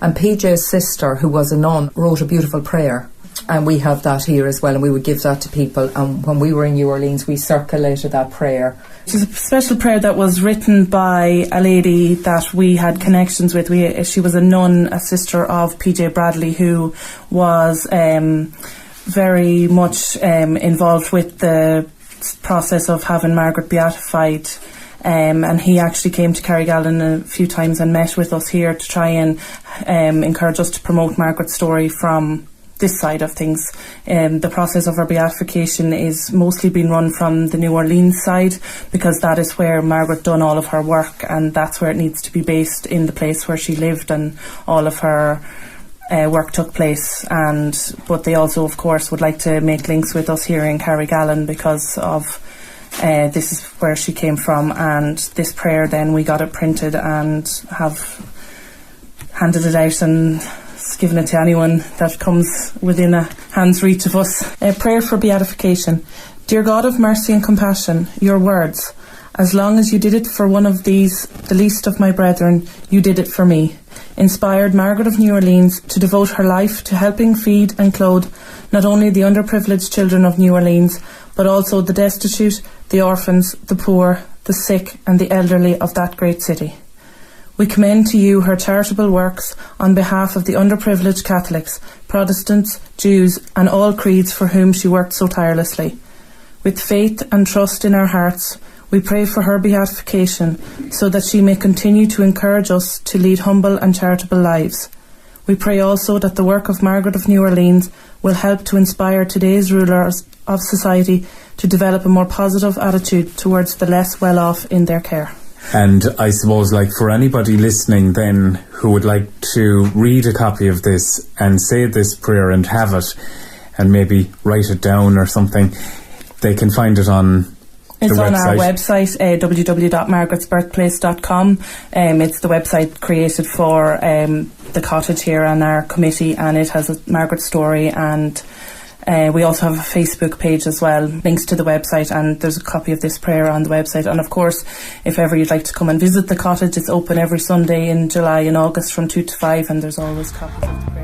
And PJ's sister, who was a nun, wrote a beautiful prayer. And we have that here as well, and we would give that to people. And when we were in New Orleans, we circulated that prayer. It's a special prayer that was written by a lady that we had connections with. She was a nun, a sister of PJ Bradley, who was very much involved with the process of having Margaret beatified. And he actually came to Carrigallen a few times and met with us here to try and encourage us to promote Margaret's story from this side of things. The process of her beatification is mostly being run from the New Orleans side, because that is where Margaret done all of her work, and that's where it needs to be based, in the place where she lived and all of her work took place. But they also, of course, would like to make links with us here in Carrigallen, because of this is where she came from. And this prayer, then we got it printed and have handed it out and given it to anyone that comes within a hand's reach of us. A prayer for beatification. Dear God of mercy and compassion, your words, as long as you did it for one of these, the least of my brethren, you did it for me, inspired Margaret of New Orleans to devote her life to helping feed and clothe not only the underprivileged children of New Orleans, but also the destitute, the orphans, the poor, the sick and the elderly of that great city. We commend to you her charitable works on behalf of the underprivileged Catholics, Protestants, Jews and all creeds for whom she worked so tirelessly. With faith and trust in our hearts, we pray for her beatification so that she may continue to encourage us to lead humble and charitable lives. We pray also that the work of Margaret of New Orleans will help to inspire today's rulers of society to develop a more positive attitude towards the less well-off in their care. And I suppose, like, for anybody listening then who would like to read a copy of this and say this prayer and have it and maybe write it down or something, they can find it on It's on our website, www.margaretsbirthplace.com. It's the website created for the cottage here and our committee, and it has a Margaret story, and we also have a Facebook page as well, links to the website, and there's a copy of this prayer on the website. And of course, if ever you'd like to come and visit the cottage, it's open every Sunday in July and August from 2 to 5, and there's always copies of the prayer.